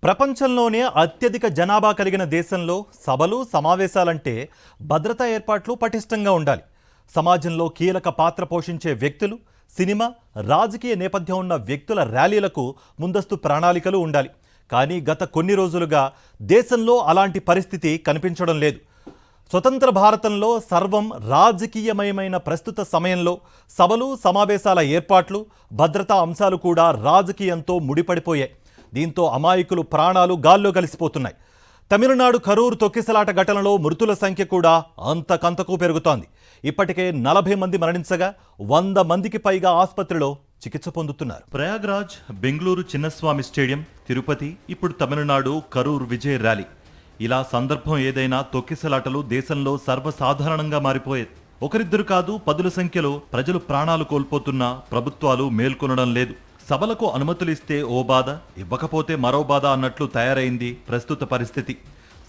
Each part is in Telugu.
ప్రపంచంలోనే అత్యధిక జనాభా కలిగిన దేశంలో సభలు సమావేశాలంటే భద్రతా ఏర్పాట్లు పటిష్టంగా ఉండాలి. సమాజంలో కీలక పాత్ర పోషించే వ్యక్తులు, సినిమా, రాజకీయ నేపథ్యం ఉన్న వ్యక్తుల ర్యాలీలకు ముందస్తు ప్రణాళికలు ఉండాలి. కానీ గత కొన్ని రోజులుగా దేశంలో అలాంటి పరిస్థితి కనిపించడం లేదు. స్వతంత్ర భారతంలో సర్వం రాజకీయమయమైన ప్రస్తుత సమయంలో సభలు సమావేశాల ఏర్పాట్లు, భద్రతా అంశాలు కూడా రాజకీయంతో ముడిపడిపోయాయి. దీంతో అమాయకులు ప్రాణాలు గాల్లో కలిసిపోతున్నాయి. తమిళనాడు కరూర్ తొక్కిసలాట ఘటనలో మృతుల సంఖ్య కూడా అంతకంతకు పెరుగుతోంది. ఇప్పటికే 40 మంది మరణించగా 100 మందికి పైగా ఆసుపత్రిలో చికిత్స పొందుతున్నారు. ప్రయాగ్రాజ్, బెంగళూరు చిన్నస్వామి స్టేడియం, తిరుపతి, ఇప్పుడు తమిళనాడు కరూర్ విజయ్ ర్యాలీ. ఇలా సందర్భం ఏదైనా తొక్కిసలాటలు దేశంలో సర్వసాధారణంగా మారిపోయాయి. ఒకరిద్దరు కాదు, 10ల సంఖ్యలో ప్రజలు ప్రాణాలు కోల్పోతున్నా ప్రభుత్వాలు మేల్కొనడం లేదు. సభలకు అనుమతులిస్తే ఓ బాధ, ఇవ్వకపోతే మరో బాధ అన్నట్లు తయారైంది ప్రస్తుత పరిస్థితి.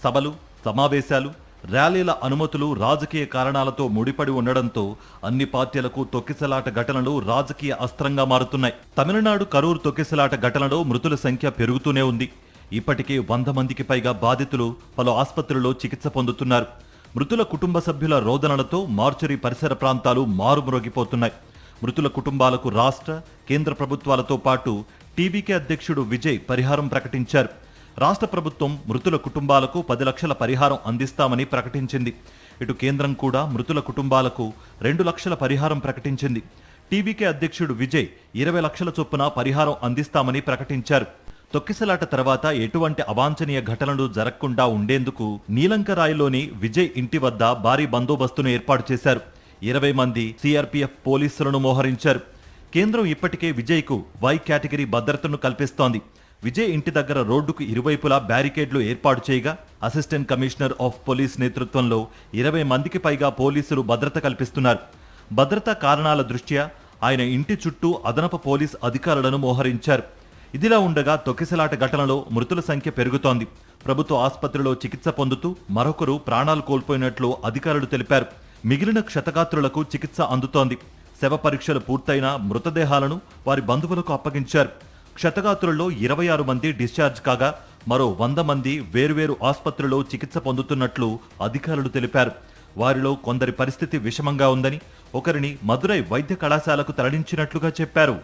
సభలు, సమావేశాలు, ర్యాలీల అనుమతులు రాజకీయ కారణాలతో ముడిపడి ఉండడంతో అన్ని పార్టీలకు తొక్కిసలాట ఘటనలు రాజకీయ అస్త్రంగా మారుతున్నాయి. తమిళనాడు కరూర్ తొక్కిసలాట ఘటనలో మృతుల సంఖ్య పెరుగుతూనే ఉంది. ఇప్పటికే 100 మందికి పైగా బాధితులు పలు ఆసుపత్రుల్లో చికిత్స పొందుతున్నారు. మృతుల కుటుంబ సభ్యుల రోదనలతో మార్చురీ పరిసర ప్రాంతాలు మారుమ్రోగిపోతున్నాయి. మృతుల కుటుంబాలకు రాష్ట్ర, కేంద్ర ప్రభుత్వాలతో పాటు టీవీకే అధ్యక్షుడు విజయ్ పరిహారం ప్రకటించారు. రాష్ట్ర ప్రభుత్వం మృతుల కుటుంబాలకు 10 లక్షల పరిహారం అందిస్తామని ప్రకటించింది. ఇటు కేంద్రం కూడా మృతుల కుటుంబాలకు 2 లక్షల పరిహారం ప్రకటించింది. టీవీకే అధ్యక్షుడు విజయ్ 20 లక్షల చొప్పున పరిహారం అందిస్తామని ప్రకటించారు. తొక్కిసలాట తర్వాత ఎటువంటి అవాంఛనీయ ఘటనలు జరగకుండా ఉండేందుకు నీలంకరాయిలోని విజయ్ ఇంటి వద్ద భారీ బందోబస్తును ఏర్పాటు చేశారు. 20 మంది సిఆర్పీఎఫ్ పోలీసులను మోహరించారు. కేంద్రం ఇప్పటికే విజయ్కు వై కేటగిరీ భద్రతను కల్పిస్తోంది. విజయ్ ఇంటి దగ్గర రోడ్డుకు ఇరువైపులా బ్యారికేడ్లు ఏర్పాటు చేయగా అసిస్టెంట్ కమిషనర్ ఆఫ్ పోలీస్ నేతృత్వంలో 20 మందికి పైగా పోలీసులు భద్రత కల్పిస్తున్నారు. భద్రతా కారణాల దృష్ట్యా ఆయన ఇంటి చుట్టూ అదనపు పోలీస్ అధికారులను మోహరించారు. ఇదిలా ఉండగా తొక్కిసలాట ఘటనలో మృతుల సంఖ్య పెరుగుతోంది. ప్రభుత్వ ఆసుపత్రిలో చికిత్స పొందుతూ మరొకరు ప్రాణాలు కోల్పోయినట్లు అధికారులు తెలిపారు. మిగిలిన క్షతగాత్రులకు చికిత్స అందుతోంది. శవ పరీక్షలు పూర్తయిన మృతదేహాలను వారి బంధువులకు అప్పగించారు. క్షతగాత్రుల్లో 26 మంది డిశ్చార్జ్ కాగా మరో 100 మంది వేర్వేరు ఆసుపత్రిలో చికిత్స పొందుతున్నట్లు అధికారులు తెలిపారు. వారిలో కొందరి పరిస్థితి విషమంగా ఉందని, ఒకరిని మదురై వైద్య కళాశాలకు తరలించినట్లుగా చెప్పారు.